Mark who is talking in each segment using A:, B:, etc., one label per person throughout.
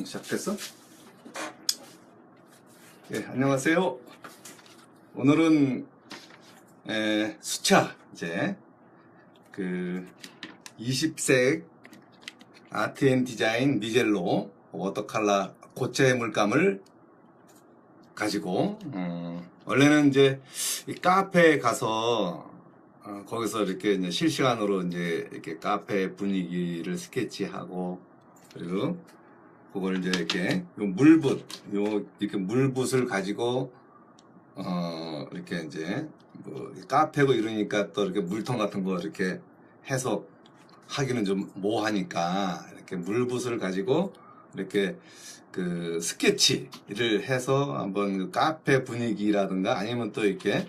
A: 시작됐어? 예, 안녕하세요. 오늘은 수차 이제 그 20색 아트앤디자인 미젤로 워터컬러 고체 물감을 가지고 원래는 이제 이 카페에 가서 거기서 이렇게 이제 실시간으로 이제 이렇게 카페 분위기를 스케치하고, 그리고 그걸 이제 이렇게 이렇게 물붓을 가지고 이렇게 이제 뭐 카페고 이러니까 또 이렇게 물통 같은 거 이렇게 해서 하기는 좀 뭐하니까 이렇게 물붓을 가지고 이렇게 그 스케치를 해서 한번 그 카페 분위기라든가 아니면 또 이렇게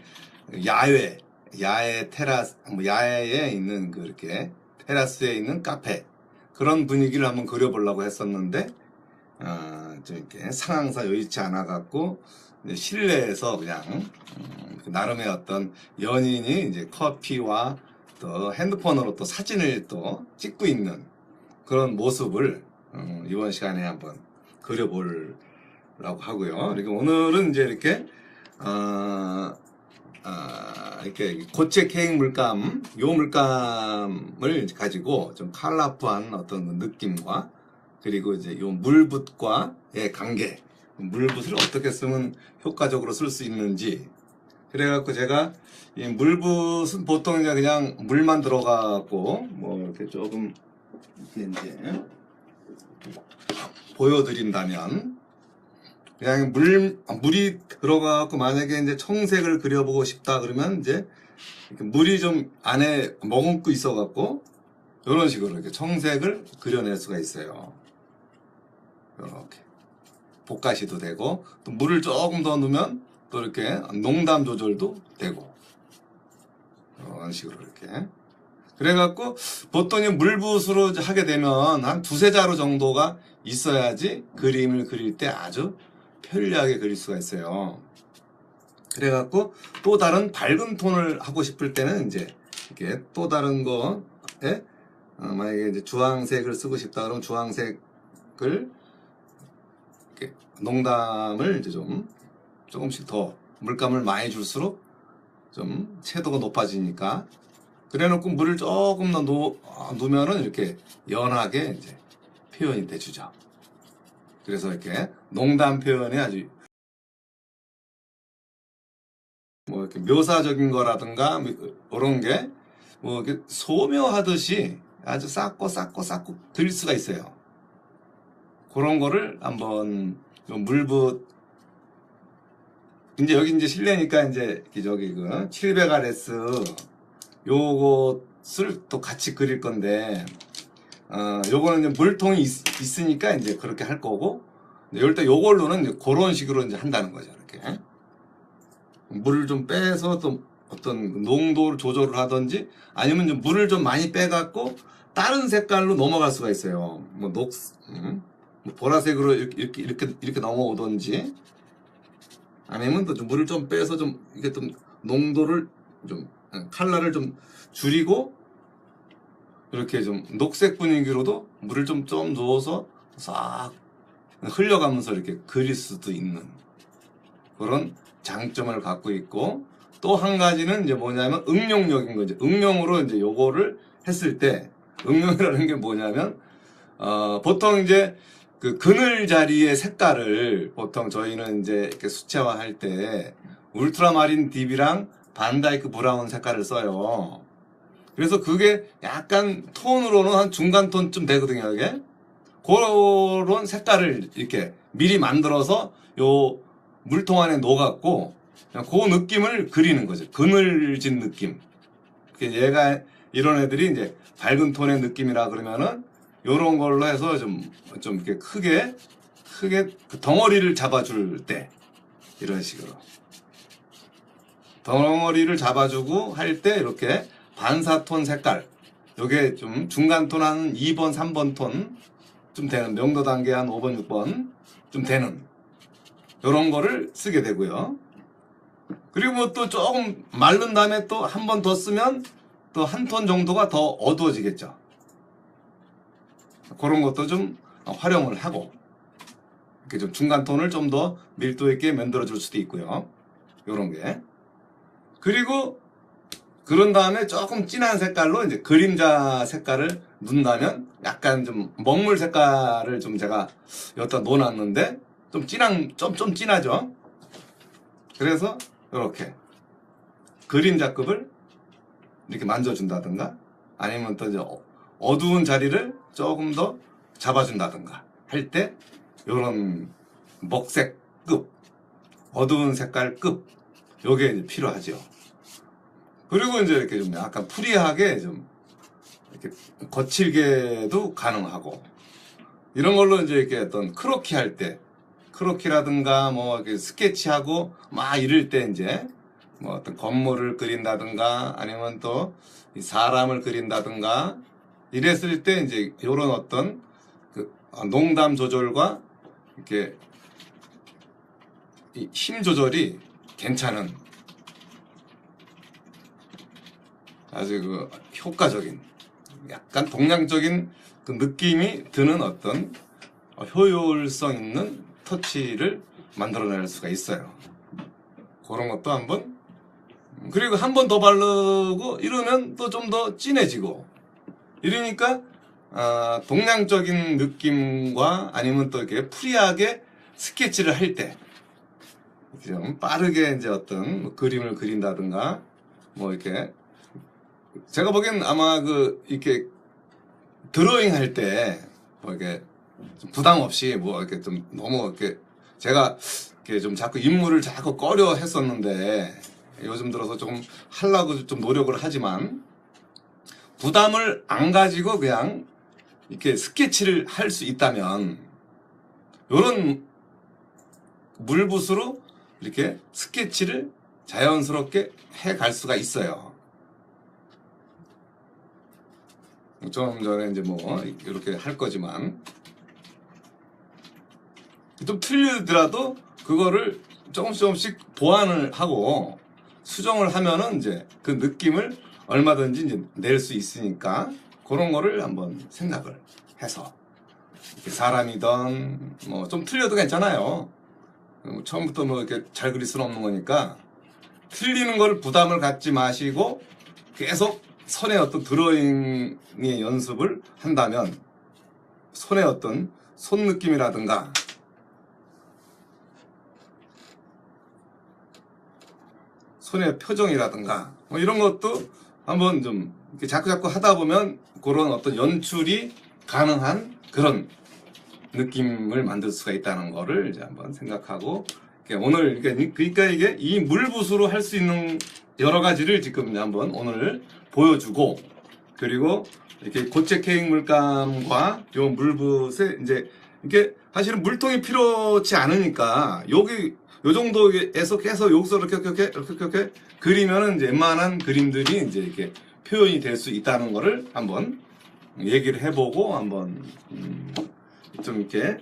A: 야외 테라스, 뭐 야외에 있는 그 이렇게 테라스에 있는 카페, 그런 분위기를 한번 그려보려고 했었는데 좀 이렇게 상황상 여의치 않아 갖고 실내에서 그냥 나름의 어떤 연인이 이제 커피와 또 핸드폰으로 또 사진을 또 찍고 있는 그런 모습을 이번 시간에 한번 그려보려고 하고요. 그리고 오늘은 이제 이렇게 이렇게 고체 케이크 물감, 요 물감을 가지고 좀 컬러풀한 어떤 느낌과, 그리고 이제 요 물붓과의 관계, 물붓을 어떻게 쓰면 효과적으로 쓸 수 있는지, 그래갖고 제가 이 물붓은 보통 그냥 물만 들어가고 뭐 이렇게 조금 이렇게 이제 보여드린다면, 그냥 물이 들어가갖고 만약에 이제 청색을 그려보고 싶다 그러면 이제 이렇게 물이 좀 안에 머금고 있어갖고 이런 식으로 이렇게 청색을 그려낼 수가 있어요. 이렇게 볶아시도 되고, 또 물을 조금 더 넣으면 또 이렇게 농담 조절도 되고, 이런 식으로 이렇게. 그래갖고 보통 물붓으로 하게 되면 한 두세 자루 정도가 있어야지 그림을 그릴 때 아주 편리하게 그릴 수가 있어요. 그래갖고 또 다른 밝은 톤을 하고 싶을 때는 이제 이렇게 또 다른 거에 만약에 이제 주황색을 쓰고 싶다 그러면 주황색을 이렇게 농담을 이제 조금씩 더 물감을 많이 줄수록 좀 채도가 높아지니까, 그래놓고 물을 조금 더 넣으면은 이렇게 연하게 이제 표현이 돼주죠. 그래서 이렇게 농담 표현이 아주 뭐 이렇게 묘사적인 거라든가 이런 게 뭐 이렇게 소묘하듯이 아주 쌓고 그릴 수가 있어요. 그런 거를 한번 좀 물붓, 이제 여기 이제 실내니까 이제 저기 그 700RS 요것을 또 같이 그릴 건데, 요거는 이제 물통이 있으니까 이제 그렇게 할 거고, 이럴 때 요걸로는 이제 그런 식으로 이제 한다는 거죠. 이렇게 물을 좀 빼서 또 어떤 농도를 조절을 하든지, 아니면 좀 물을 좀 많이 빼갖고 다른 색깔로 넘어갈 수가 있어요. 뭐 뭐 보라색으로 이렇게 넘어오든지, 아니면 또 좀 물을 좀 빼서 좀 이게 좀 농도를 좀 컬러를 좀 줄이고 이렇게 좀 녹색 분위기로도 물을 좀 넣어서 싹 흘려가면서 이렇게 그릴 수도 있는 그런 장점을 갖고 있고, 또 한 가지는 이제 뭐냐면 응용력인 거죠. 응용으로 이제 요거를 했을 때, 응용이라는 게 뭐냐면 보통 이제 그 그늘 자리의 색깔을 보통 저희는 이제 이렇게 수채화할 때 울트라마린 딥이랑 반다이크 브라운 색깔을 써요. 그래서 그게 약간 톤으로는 한 중간 톤쯤 되거든요, 이게. 그런 색깔을 이렇게 미리 만들어서 요 물통 안에 넣어갖고 그냥 그 느낌을 그리는 거죠. 그늘진 느낌. 얘가 이런 애들이 이제 밝은 톤의 느낌이라 그러면은 요런 걸로 해서 좀 이렇게 크게 그 덩어리를 잡아줄 때 이런 식으로 덩어리를 잡아주고 할 때 이렇게 반사톤 색깔, 요게 좀 중간톤 한 2번, 3번 톤 좀 되는, 명도 단계 한 5번, 6번 좀 되는 요런 거를 쓰게 되고요. 그리고 뭐 또 조금 마른 다음에 또 한 번 더 쓰면 또 한 톤 정도가 더 어두워지겠죠. 그런 것도 좀 활용을 하고, 이렇게 좀 중간 톤을 좀 더 밀도 있게 만들어 줄 수도 있고요. 요런 게. 그리고 그런 다음에 조금 진한 색깔로 이제 그림자 색깔을 넣는다면 약간 좀 먹물 색깔을 좀 제가 여기다 놓아놨는데 좀 좀 진하죠. 그래서 이렇게 그림자급을 이렇게 만져준다든가 아니면 또 이제 어두운 자리를 조금 더 잡아준다든가 할 때 요런 먹색급 어두운 색깔급 요게 이제 필요하죠. 그리고 이제 이렇게 좀 약간 프리하게 좀 이렇게 거칠게도 가능하고 이런 걸로 이제 이렇게 어떤 크로키 할 때 크로키라든가 뭐 이렇게 스케치하고 막 이럴 때 이제 뭐 어떤 건물을 그린다든가 아니면 또 사람을 그린다든가 이랬을 때 이제 요런 어떤 그 농담 조절과 이렇게 이 힘 조절이 괜찮은 아주 그 효과적인 약간 동양적인 그 느낌이 드는 어떤 효율성 있는 터치를 만들어낼 수가 있어요. 그런 것도 한번 그리고 한 번 더 바르고 이러면 또 좀 더 진해지고 이러니까 동양적인 느낌과 아니면 또 이렇게 프리하게 스케치를 할 때 좀 빠르게 이제 어떤 뭐 그림을 그린다든가 뭐 이렇게 제가 보기엔 아마 그 이렇게 드로잉 할 때 뭐 이렇게 좀 부담 없이 뭐 이렇게 좀 너무 이렇게 제가 이렇게 좀 자꾸 인물을 자꾸 꺼려 했었는데 요즘 들어서 조금 하려고 좀 노력을 하지만 부담을 안 가지고 그냥 이렇게 스케치를 할 수 있다면 요런 물붓으로 이렇게 스케치를 자연스럽게 해 갈 수가 있어요. 좀 전에 이제 뭐 이렇게 할 거지만 좀 틀리더라도 그거를 조금씩 보완을 하고 수정을 하면은 이제 그 느낌을 얼마든지 이제 낼 수 있으니까 그런 거를 한번 생각을 해서 사람이든 뭐 좀 틀려도 괜찮아요. 처음부터 뭐 이렇게 잘 그릴 수는 없는 거니까 틀리는 걸 부담을 갖지 마시고 계속 손의 어떤 드로잉의 연습을 한다면 손의 어떤 손 느낌이라든가 손의 표정이라든가 뭐 이런 것도 한번 좀 이렇게 자꾸 하다 보면 그런 어떤 연출이 가능한 그런 느낌을 만들 수가 있다는 거를 이제 한번 생각하고 오늘 그러니까 이게 이 물붓으로 할 수 있는 여러 가지를 지금 한번 오늘 보여주고 그리고 이렇게 고체 케이크 물감과 요 물붓에 이제 이게 사실은 물통이 필요치 않으니까 여기 요 정도에서 계속 여기서 이렇게 그리면은 이제 웬만한 그림들이 이제 이렇게 표현이 될 수 있다는 거를 한번 얘기를 해보고 한번 좀 이렇게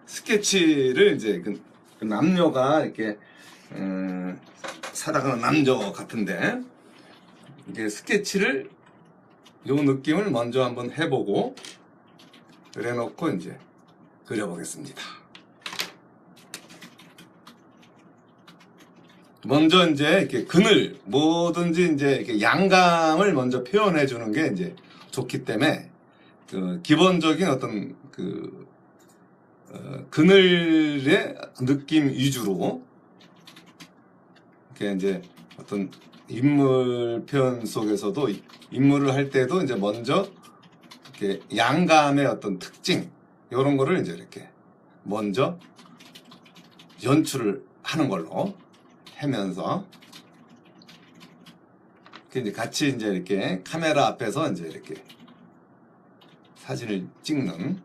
A: 스케치를 이제 그 남녀가 이렇게 살아가는 남녀 같은데 이게 스케치를 요 느낌을 먼저 한번 해보고 그래놓고 이제 그려보겠습니다. 먼저 이제 이렇게 그늘 뭐든지 이제 이렇게 양감을 먼저 표현해 주는 게 이제 좋기 때문에 그 기본적인 어떤 그 그늘의 느낌 위주로 이렇게 이제 어떤 인물 표현 속에서도 인물을 할 때도 이제 먼저 이렇게 양감의 어떤 특징 이런 거를 이제 이렇게 먼저 연출을 하는 걸로 하면서 이제 같이 이제 이렇게 카메라 앞에서 이제 이렇게 사진을 찍는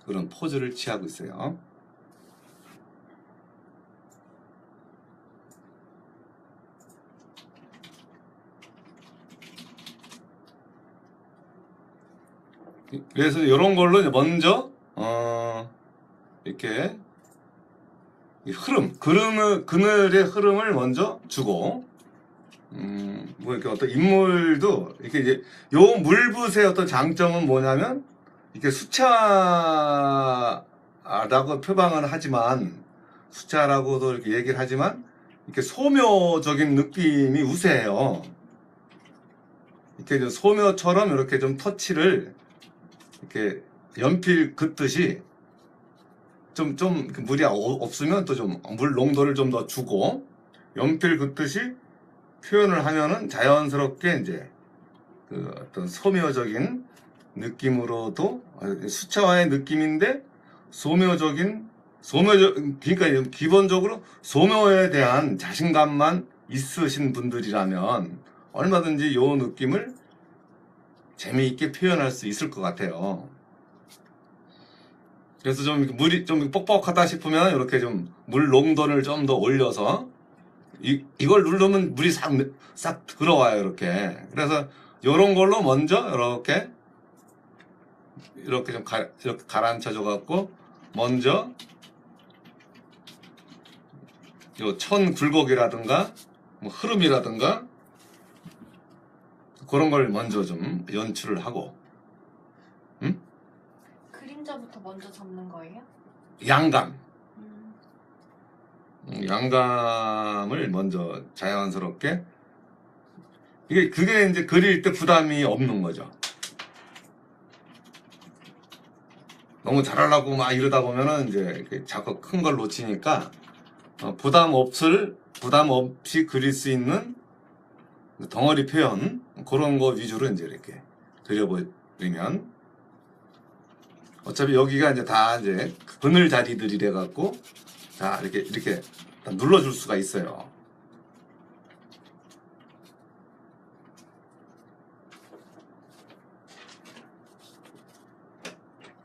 A: 그런 포즈를 취하고 있어요. 그래서 이런 걸로 이제 먼저 이렇게 그늘의 흐름을 먼저 주고 뭐 이렇게 어떤 인물도 이렇게 이제 요 물붓의 어떤 장점은 뭐냐면 이렇게 수채화 수채화라고 표방은 하지만, 수채화라고도 이렇게 얘기를 하지만, 이렇게 소묘적인 느낌이 우세해요. 이렇게 좀 소묘처럼 이렇게 좀 터치를, 이렇게 연필 긋듯이, 좀 물이 없으면 또 좀 물 농도를 좀 더 주고, 연필 긋듯이 표현을 하면은 자연스럽게 이제 그 어떤 소묘적인 느낌으로도 수채화의 느낌인데 그러니까 기본적으로 소묘에 대한 자신감만 있으신 분들이라면 얼마든지 요 느낌을 재미있게 표현할 수 있을 것 같아요. 그래서 좀 물이 좀 뻑뻑하다 싶으면 이렇게 좀 물 농도를 좀 더 올려서 이걸 누르면 물이 싹 들어와요, 이렇게. 그래서 요런 걸로 먼저 이렇게 좀 이렇게 가라앉혀줘 갖고 먼저 요 천 굴곡이라든가 뭐 흐름이라든가 그런 걸 먼저 좀 연출을 하고, 응?
B: 그림자부터 먼저 잡는 거예요?
A: 양감. 양감을 먼저 자연스럽게 그게 이제 그릴 때 부담이 없는 거죠. 너무 잘하려고 막 이러다 보면은 이제 자꾸 큰 걸 놓치니까 부담 없이 그릴 수 있는 덩어리 표현 그런 거 위주로 이제 이렇게 그려버리면 어차피 여기가 이제 다 이제 그늘 자리들이래 갖고 자 이렇게 눌러줄 수가 있어요.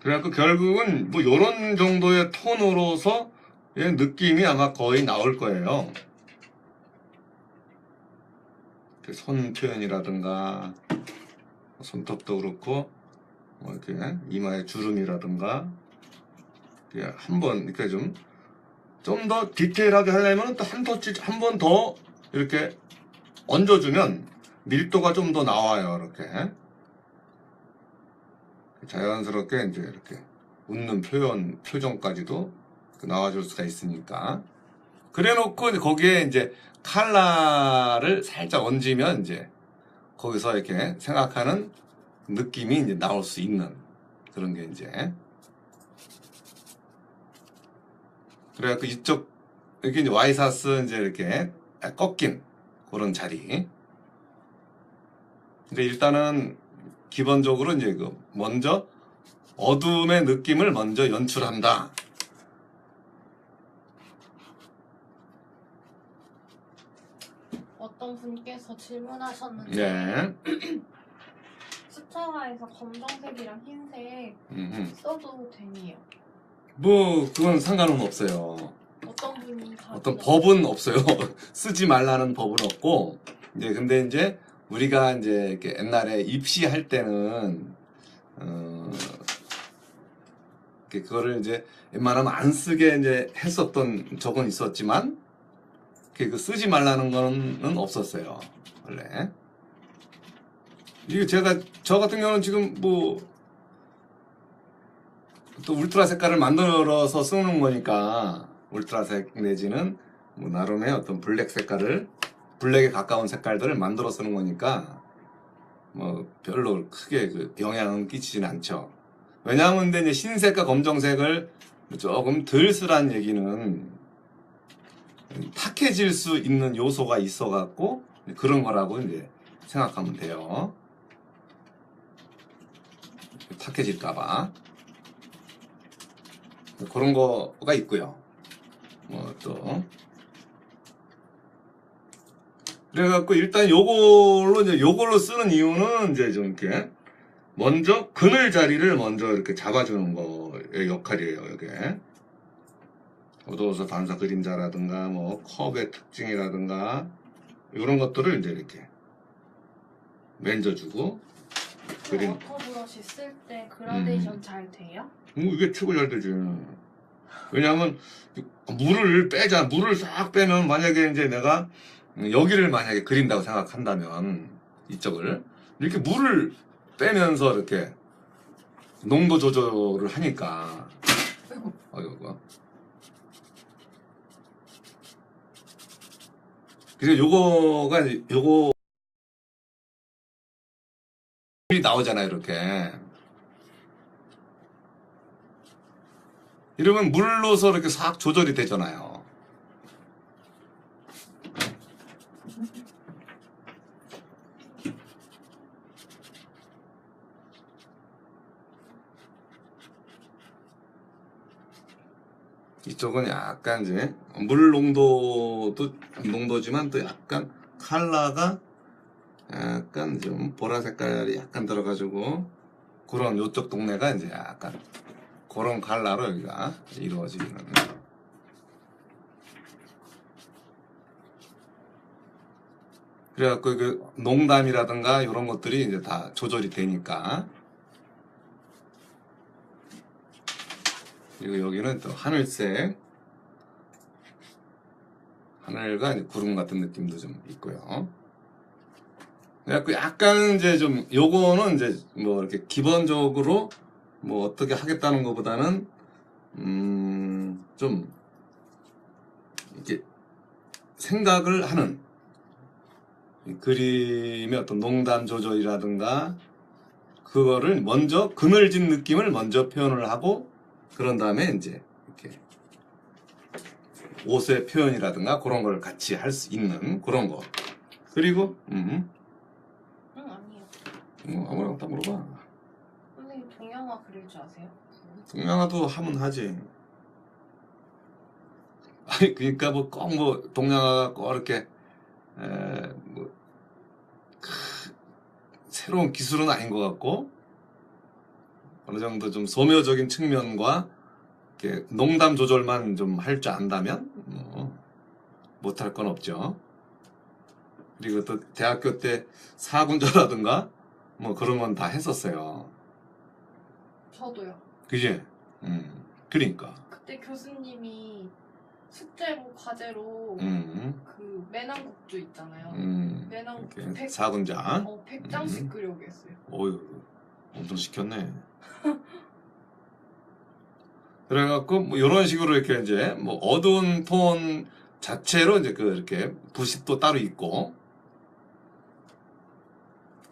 A: 그래갖고 결국은 뭐 요런 정도의 톤으로서 느낌이 아마 거의 나올 거예요. 손 표현이라든가 손톱도 그렇고 뭐 이렇게 이마의 주름이라든가 한번 이렇게 좀 더 디테일하게 하려면 또 한 번 더 이렇게 얹어주면 밀도가 좀 더 나와요. 이렇게 자연스럽게 이제 이렇게 웃는 표정까지도 나와줄 수가 있으니까. 그래놓고 거기에 이제 칼라를 살짝 얹으면 이제 거기서 이렇게 생각하는 느낌이 이제 나올 수 있는 그런 게 이제. 그래갖고 이렇게 이제 와이사스 이제 이렇게 꺾인 그런 자리. 근데 일단은 기본적으로 이제 먼저 어둠의 느낌을 먼저 연출한다.
B: 어떤 분께서 질문하셨는데
A: 네.
B: 수채화에서 검정색이랑 흰색 써도 되니요?
A: 뭐 그건 상관은 없어요.
B: 어떤 분이
A: 어떤 법은 없어요. 쓰지 말라는 법은 없고 근데 이제 우리가 이제 이렇게 옛날에 입시할 때는 그거를 이제 웬만하면 안 쓰게 이제 했었던 적은 있었지만 그 쓰지 말라는 거는 없었어요, 원래. 이게 저 같은 경우는 지금 뭐 또 울트라 색깔을 만들어서 쓰는 거니까 울트라색 내지는 뭐 나름의 어떤 블랙에 가까운 색깔들을 만들어 쓰는 거니까 뭐 별로 크게 영향은 끼치진 않죠. 왜냐하면 근데 이제 흰색과 검정색을 조금 덜 쓰란 얘기는 탁해질 수 있는 요소가 있어 갖고 그런 거라고 이제 생각하면 돼요. 탁해질까봐 그런 거가 있고요. 뭐 또 그래갖고 일단 요걸로 쓰는 이유는 이제 좀 이렇게 먼저 그늘 자리를 먼저 이렇게 잡아주는 거의 역할이에요. 이게 어두워서 반사 그림자라든가 뭐 컵의 특징이라든가 이런 것들을 이제 이렇게 만져주고 그림.
B: 워터 브러쉬 쓸 때 그라데이션 잘 돼요?
A: 이게 최고 잘 되지. 왜냐하면 물을 싹 빼면 만약에 이제 내가 여기를 만약에 그린다고 생각한다면 이쪽을 이렇게 물을 빼면서 이렇게 농도 조절을 하니까 이거. 그래서 요거가 이제 요거 이 나오잖아요, 이렇게. 이러면 물로서 이렇게 싹 조절이 되잖아요. 이쪽은 약간 이제 물 농도지만 또 약간 컬러가 약간 좀 보라 색깔이 약간 들어가지고 그런 요쪽 동네가 이제 약간 그런 컬러로 여기가 이루어지기는. 그래갖고 그 농담이라든가 이런 것들이 이제 다 조절이 되니까. 그리고 여기는 또 하늘색, 하늘과 이제 구름 같은 느낌도 좀 있고요. 그래갖고 약간 이제 좀 요거는 이제 뭐 이렇게 기본적으로 뭐 어떻게 하겠다는 것보다는 좀 이렇게 생각을 하는 이 그림의 어떤 농담 조절이라든가 그거를 먼저 그늘진 느낌을 먼저 표현을 하고 그런 다음에 이제 이렇게 옷의 표현이라든가 그런 걸 같이 할 수 있는 그런 거. 그리고
B: 아니에요.
A: 아무나 다 물어봐.
B: 선생님 동양화 그릴 줄 아세요?
A: 동양화도 하면 하지. 아니 그러니까 뭐 꼭 뭐 동양화가 꼭 이렇게 뭐 새로운 기술은 아닌 것 같고 어느 정도 좀 소묘적인 측면과 이렇게 농담 조절만 좀 할 줄 안다면 못할 건 없죠. 그리고 또 대학교 때 사군자라든가 뭐 그런 건 다 했었어요.
B: 저도요.
A: 그지? 그러니까.
B: 그때 교수님이 숙제로 과제로 그 매낭국주 있잖아요. 매낭국주
A: 이렇게 사군자.
B: 100장씩 그려오게 했어요.
A: 어휴, 엄청 시켰네. 그래갖고 뭐 이런 식으로 이렇게 이제 뭐 어두운 톤 자체로 이제 그 이렇게 붓이 따로 있고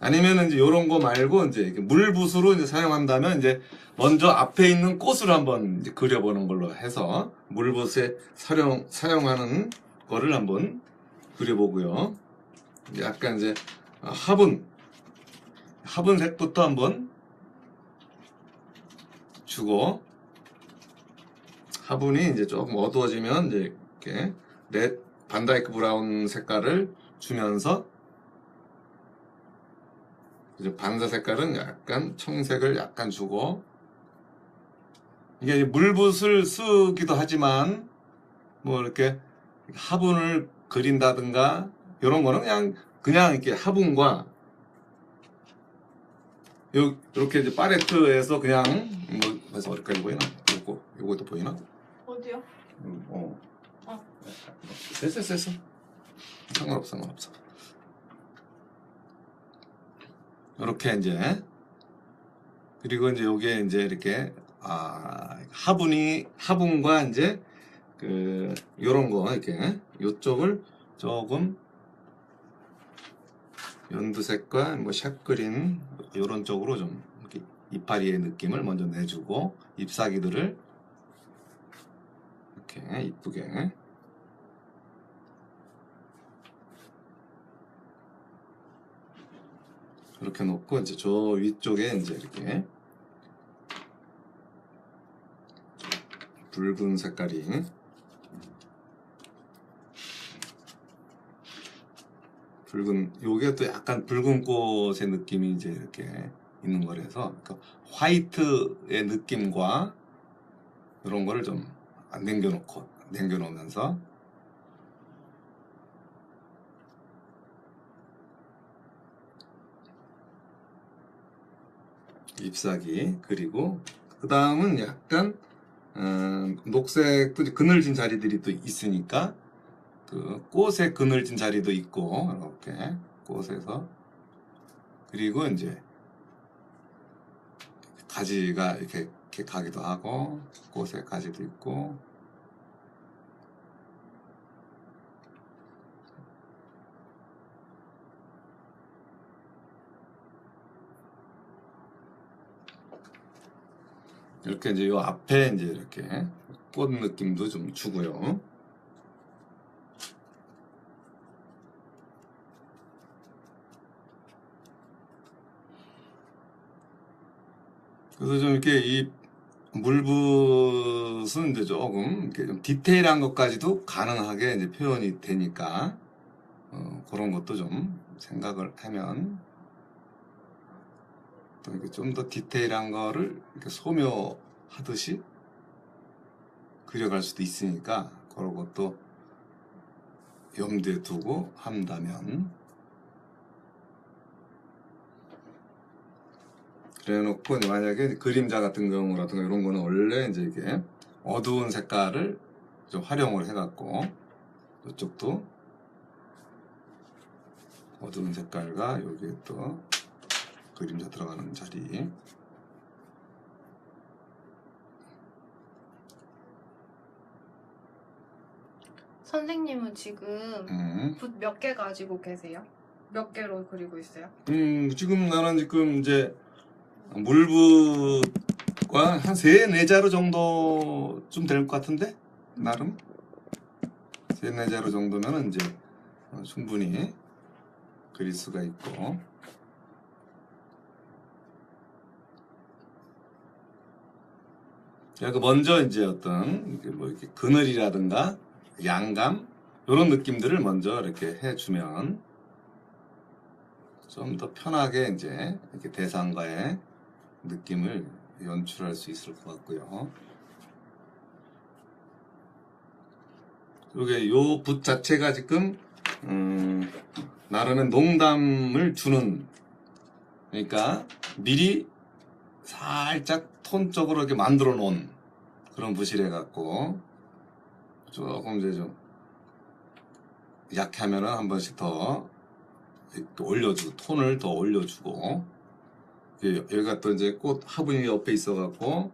A: 아니면 이제 이런 거 말고 이제 이렇게 물붓으로 이제 사용한다면 이제 먼저 앞에 있는 꽃을 한번 이제 그려보는 걸로 해서 물붓에 사용하는 거를 한번 그려보고요. 약간 이제 화분색부터 한번 주고 화분이 이제 조금 어두워지면 이제 이렇게 반다이크 브라운 색깔을 주면서 이제 반사 색깔은 약간 청색을 약간 주고 이게 물붓을 쓰기도 하지만 뭐 이렇게 화분을 그린다든가 이런 거는 그냥 이렇게 화분과 이렇게 이제 팔레트에서 그냥 뭐 그래서 어디까지 보이나? 요거도 보이나?
B: 어디요?
A: 됐어. 상관없어. 이렇게 이제 그리고 이제 요게 이제 이렇게 화분과 이제 그 요런 거 이렇게 요쪽을 조금 연두색과 뭐 샷그린 요런 쪽으로 좀 이렇게 이파리의 느낌을 먼저 내주고 잎사귀들을 이렇게 이쁘게 이렇게 놓고 이제 저 위쪽에 이제 이렇게 붉은 색깔이 요게 또 약간 붉은 꽃의 느낌이 이제 이렇게 있는 거라서 그러니까 화이트의 느낌과 이런 거를 좀 남겨놓으면서 잎사귀 그리고 그 다음은 약간 녹색도 그늘진 자리들이 또 있으니까 그 꽃의 그늘진 자리도 있고 이렇게 꽃에서 그리고 이제 가지가 이렇게 이렇게 가기도 하고 꽃에 가지도 있고. 이렇게 이제 요 앞에 이제 이렇게 꽃 느낌도 좀 주고요. 그래서 좀 이렇게 이 물붓은 이제 조금 이렇게 좀 디테일한 것까지도 가능하게 이제 표현이 되니까 그런 것도 좀 생각을 하면 또 이렇게 좀 더 디테일한 거를 이렇게 소묘하듯이 그려갈 수도 있으니까 그런 것도 염두에 두고 한다면. 그래놓고 만약에 그림자 같은 경우 이런 거는 원래 이제 이게 어두운 색깔을 좀 활용을 해갖고 이쪽도 어두운 색깔과 여기에 또 그림자 들어가는 자리.
B: 선생님은 지금 붓 몇 개 가지고 계세요? 몇 개로 그리고 있어요?
A: 지금 나는 지금 이제 물붓과 한 3-4자루 정도쯤 될 것 같은데? 나름 3-4자루 정도면 이제 충분히 그릴 수가 있고. 그러니까 먼저 이제 어떤 뭐 이렇게 그늘이라든가 양감 이런 느낌들을 먼저 이렇게 해주면 좀 더 편하게 이제 이렇게 대상과의 느낌을 연출할 수 있을 것 같고요. 이게 요 붓 자체가 지금 나름의 농담을 주는, 그러니까 미리 살짝 톤적으로 이렇게 만들어 놓은 그런 붓이래 갖고 조금 이제 좀 약하면은 한 번씩 더 올려주고 톤을 더 올려주고. 여기가 또 이제 꽃 화분이 옆에 있어갖고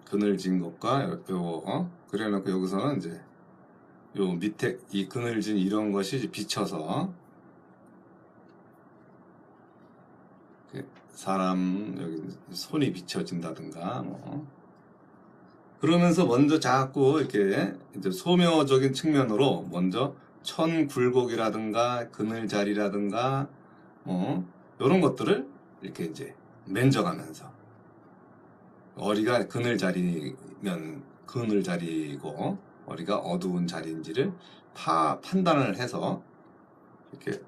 A: 그늘진 것과 요거 그래놓고 여기서는 이제 요 밑에 이 그늘진 이런 것이 이제 비쳐서 사람 여기 손이 비춰진다든가 뭐 그러면서 먼저 자꾸 이렇게 이제 소묘적인 측면으로 먼저 천 굴곡이라든가 그늘 자리라든가 이런 것들을 이렇게 이제 만져가면서 어리가 그늘 자리면 그늘 자리고 어리가 어두운 자리인지를 판단을 해서 이렇게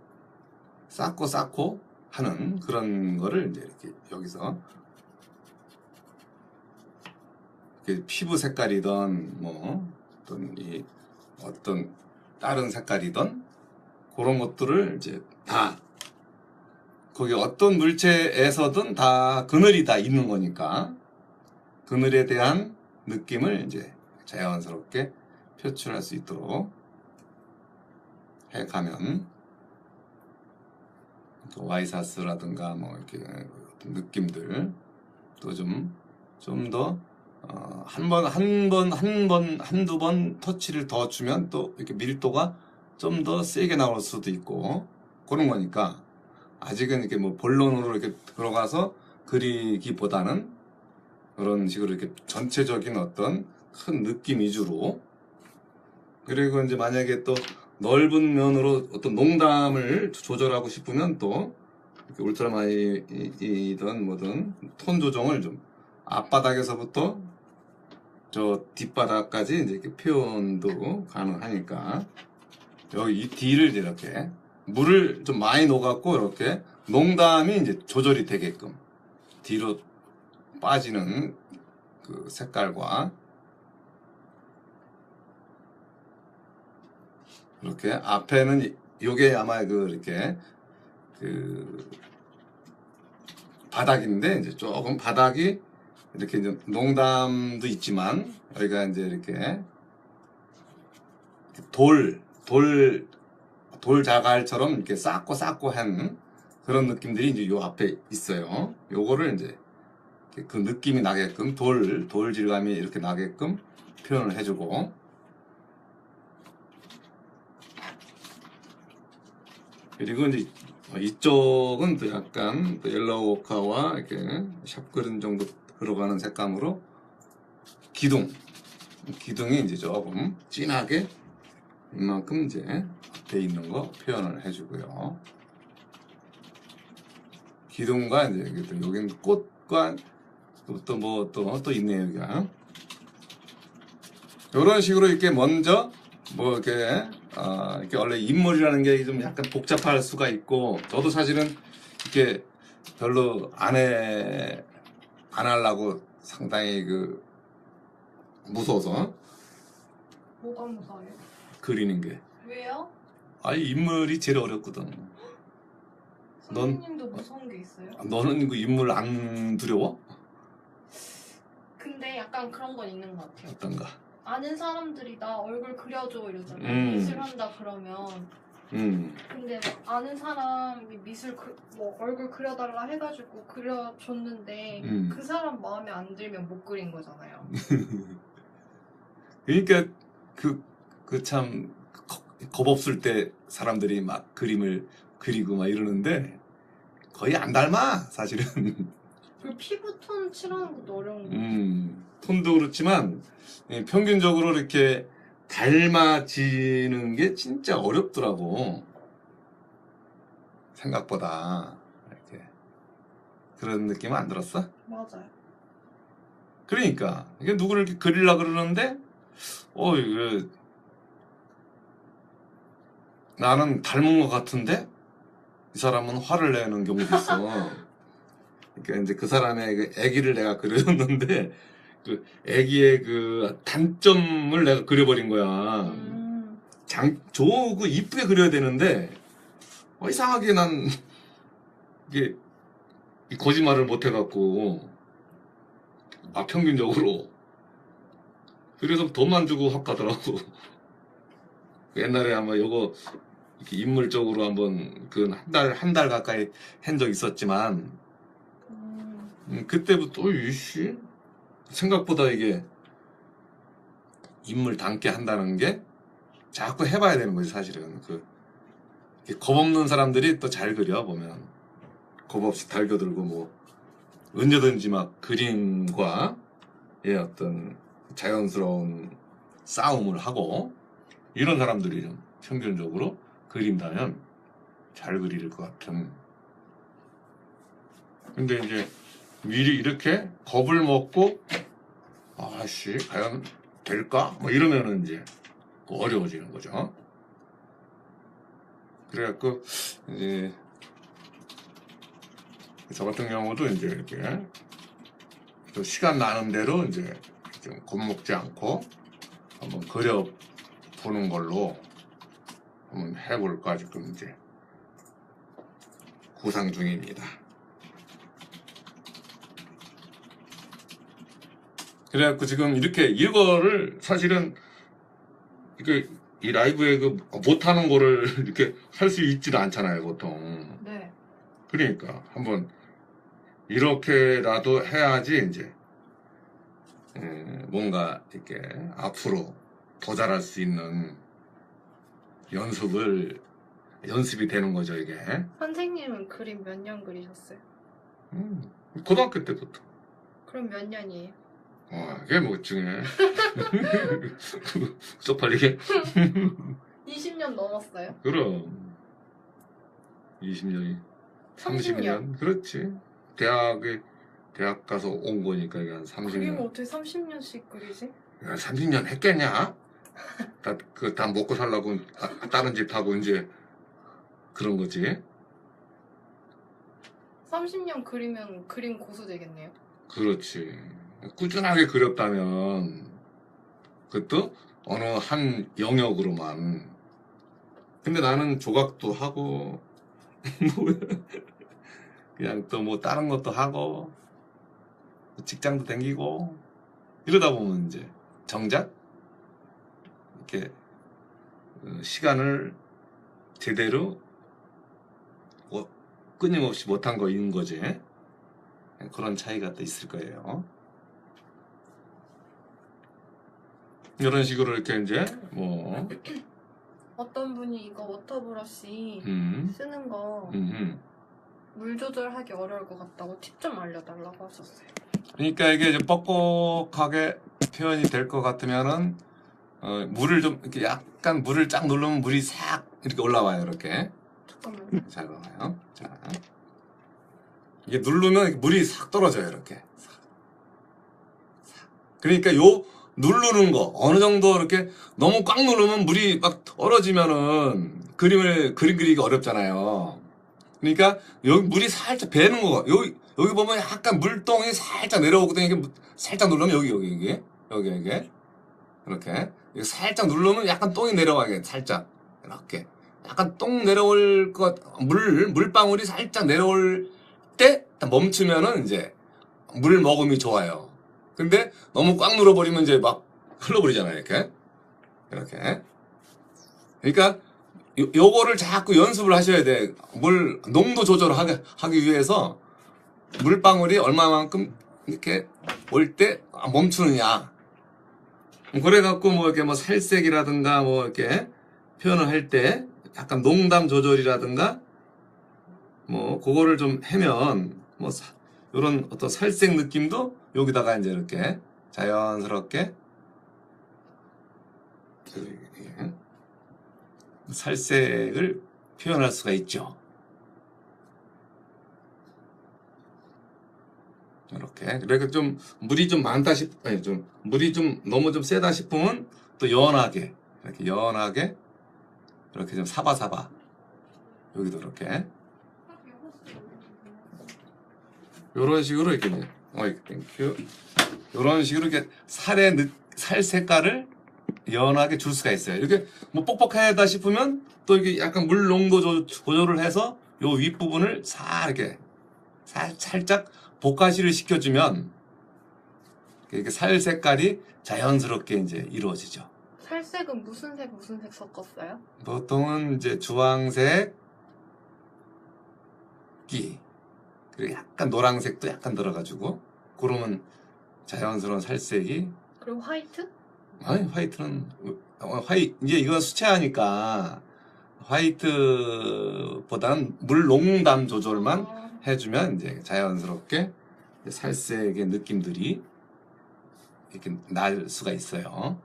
A: 쌓고 하는 그런 거를 이제 이렇게 여기서 이렇게 피부 색깔이든 뭐 어떤 다른 색깔이든 그런 것들을 이제 다 거기 어떤 물체에서든 다 그늘이 다 있는 거니까 그늘에 대한 느낌을 이제 자연스럽게 표출할 수 있도록 해가면 또 와이사스라든가 뭐 이렇게 어떤 느낌들 또 좀 더 한두 번 터치를 더 주면 또 이렇게 밀도가 좀 더 세게 나올 수도 있고 그런 거니까 아직은 이렇게 뭐 본론으로 이렇게 들어가서 그리기보다는 그런 식으로 이렇게 전체적인 어떤 큰 느낌 위주로. 그리고 이제 만약에 또 넓은 면으로 어떤 농담을 조절하고 싶으면 또 이렇게 울트라마이든 뭐든 톤 조정을 좀 앞바닥에서부터 저 뒷바닥까지 이제 이렇게 표현도 가능하니까 여기 이 뒤를 이렇게 물을 좀 많이 녹았고 이렇게 농담이 이제 조절이 되게끔 뒤로 빠지는 그 색깔과 이렇게 앞에는 요게 아마 이렇게 바닥인데 이제 조금 바닥이 이렇게 이제 농담도 있지만 여기가 이제 이렇게 돌 자갈처럼 이렇게 쌓고 한 그런 느낌들이 이제 요 앞에 있어요. 요거를 이제 그 느낌이 나게끔 돌 질감이 이렇게 나게끔 표현을 해주고, 그리고 이제 이쪽은 또 약간 또 옐로우 오카와 이렇게 샵 그린 정도 들어가는 색감으로 기둥이 이제 조금 진하게 이만큼 이제 돼 있는 거 표현을 해주고요. 기둥과 이제 여기는 꽃과 또 있네요, 여기가. 이런 식으로 이렇게 먼저 뭐 이렇게 원래 인물이라는 게 좀 약간 복잡할 수가 있고, 저도 사실은 이렇게 별로 안 하려고 상당히 무서워서
B: 뭐가 무서워요?
A: 그리는 게.
B: 왜요?
A: 아니, 인물이 제일 어렵거든.
B: 선생님도 무서운 게 있어요?
A: 너는 그 인물 안 두려워?
B: 근데 약간 그런 건 있는 것 같아요.
A: 어떤가?
B: 아는 사람들이 나 얼굴 그려줘 이러잖아요. 미술한다 그러면. 근데 막 아는 사람이 뭐 얼굴 그려달라 해가지고 그려줬는데 그 사람 마음에 안 들면 못 그린 거잖아요.
A: 그러니까 참 겁 없을 때 사람들이 막 그림을 그리고 막 이러는데 거의 안 닮아, 사실은.
B: 그리고 피부톤 칠하는 것도 어려운 거.
A: 톤도 그렇지만 평균적으로 이렇게 닮아지는 게 진짜 어렵더라고, 생각보다. 이렇게 그런 느낌은 안 들었어?
B: 맞아요.
A: 그러니까 이게 누구를 이렇게 그리려고 그러는데 이게 나는 닮은 것 같은데 이 사람은 화를 내는 경우도 있어. 그러니까 이제 그 사람의 그 애기를 내가 그려줬는데 그 애기의 그 단점을 내가 그려버린 거야. 좋고 이쁘게 그려야 되는데 이상하게 난 이게 이 거짓말을 못 해갖고 평균적으로 그래서 돈만 주고 합 가더라고. 옛날에 아마 요거 이렇게 인물적으로 한번 한 달 가까이 한 적 있었지만 그때부터 이씨 생각보다 이게 인물 닮게 한다는 게 자꾸 해봐야 되는 거지, 사실은. 겁 없는 사람들이 또 잘 그려 보면 겁 없이 달겨들고 뭐 언제든지 막 그림과 어떤 자연스러운 싸움을 하고 이런 사람들이 좀 평균적으로 그린다면 잘 그릴 것 같은. 근데 이제 미리 이렇게 겁을 먹고 아씨 과연 될까? 뭐 이러면은 이제 어려워지는 거죠. 그래갖고 이제 저 같은 경우도 이제 이렇게 또 시간 나는 대로 이제 좀 겁먹지 않고 한번 그려보는 걸로 한번 해볼까 지금 이제 구상 중입니다. 그래갖고 지금 이거를 사실은 이 라이브에 못하는 거를 이렇게 할 수 있지도 않잖아요, 보통.
B: 네.
A: 그러니까 한번 이렇게라도 해야지 이제 뭔가 이렇게 앞으로 더 잘할 수 있는 연습이 되는 거죠, 이게.
B: 선생님은 그림 몇 년 그리셨어요?
A: 고등학교 때부터.
B: 그럼 몇 년이에요?
A: 그게 뭐 중요해. 쪽팔리게.
B: 20년 넘었어요?
A: 그럼 20년이
B: 30년.
A: 그렇지. 대학 가서 온 거니까 이게 한 30년.
B: 그림을 어떻게 30년씩 그리지?
A: 야, 30년 했겠냐? 다 먹고 살라고 다른 집 하고 이제 그런 거지.
B: 30년 그리면 그림 고수 되겠네요.
A: 그렇지. 꾸준하게 그렸다면 그것도 어느 한 영역으로만. 근데 나는 조각도 하고 그냥 또 뭐 다른 것도 하고 직장도 다니고 이러다 보면 이제 정작 이렇게 시간을 제대로 끊임없이 못한 거인 거지. 그런 차이가 또 있을 거예요. 이런 식으로 이렇게 이제 뭐
B: 어떤 분이 이거 워터브러쉬 쓰는 거 물 조절하기 어려울 것 같다고 팁 좀 알려달라고 하셨어요.
A: 그러니까 이게 이제 뻑뻑하게 표현이 될 것 같으면은 물을 좀 이렇게 약간 물을 쫙 누르면 물이 싹 이렇게 올라와요. 이렇게.
B: 잠깐만요.
A: 잘 봐요. 자, 이게 누르면 물이 싹 떨어져요. 이렇게. 그러니까 요 누르는 거 어느 정도 이렇게 너무 꽉 누르면 물이 막 떨어지면은 그림 그리기 어렵잖아요. 그러니까 여기 물이 살짝 배는 거. 여기 보면 약간 물동이 살짝 내려오거든요. 이게 살짝 누르면 여기 이게 이렇게 살짝 누르면 약간 똥이 내려가게 살짝 이렇게 약간 똥 내려올 것 물방울이 살짝 내려올 때 멈추면은 이제 물 먹음이 좋아요. 근데 너무 꽉 눌러버리면 이제 막 흘러버리잖아요. 이렇게 그러니까 요거를 자꾸 연습을 하셔야 돼. 물 농도 조절하기 위해서 물방울이 얼마만큼 이렇게 올 때 멈추느냐. 그래갖고 뭐 이렇게 뭐 살색이라든가 뭐 이렇게 표현을 할 때 약간 농담 조절이라든가 뭐 그거를 좀 하면 뭐 이런 어떤 살색 느낌도 여기다가 이제 이렇게 자연스럽게 살색을 표현할 수가 있죠. 이렇게. 그러니까 좀 물이 좀 많다 아니 좀 물이 좀 너무 좀 세다 싶으면 또 연하게 이렇게 연하게 이렇게 좀 사바사바 여기도 이렇게 요런 식으로 이렇게 땡큐 요런 식으로 이렇게 살 색깔을 연하게 줄 수가 있어요. 이렇게 뭐 뻑뻑하다 싶으면 또 이렇게 약간 물 농도 조절을 해서 요 윗부분을 이렇게 살짝 볶아시를 시켜주면 이렇게 살 색깔이 자연스럽게 이제 이루어지죠.
B: 살색은 무슨 색 섞었어요?
A: 보통은 이제 주황색, 그리고 약간 노란색도 약간 들어가지고 그러면 자연스러운 살색이.
B: 그리고 화이트?
A: 아니 화이트는 이제 이건 수채화니까 화이트보다는 물 농담 조절만 해주면 이제 자연스럽게 살색의 느낌들이 이렇게 날 수가 있어요.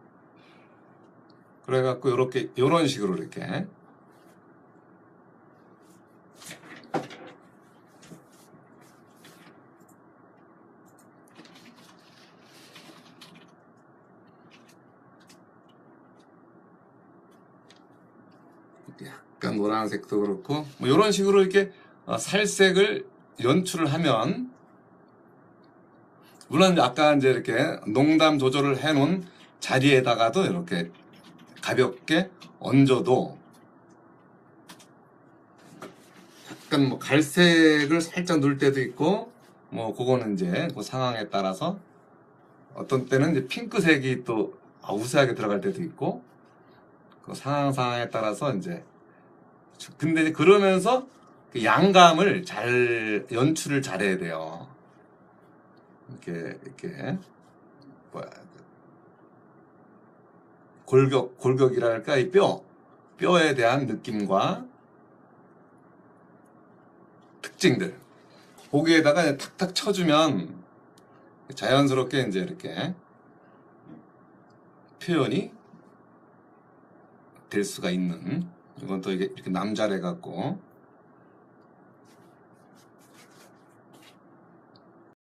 A: 그래갖고 요런 식으로 이렇게 약간 노란색도 그렇고 뭐 이런 식으로 이렇게 살색을 연출을 하면 물론 아까 이제 이렇게 농담 조절을 해놓은 자리에다가도 이렇게 가볍게 얹어도 약간 뭐 갈색을 살짝 넣을 때도 있고 뭐 그거는 이제 그 상황에 따라서 어떤 때는 이제 핑크색이 또 우세하게 들어갈 때도 있고 그 상황에 따라서 이제 근데 이제 그러면서 그 양감을 잘 연출을 잘해야 돼요. 이렇게 뭐야 골격이랄까 이 뼈에 대한 느낌과 특징들 거기에다가 이제 탁탁 쳐주면 자연스럽게 이제 이렇게 표현이 될 수가 있는 이건 또 이게 이렇게 남자래 갖고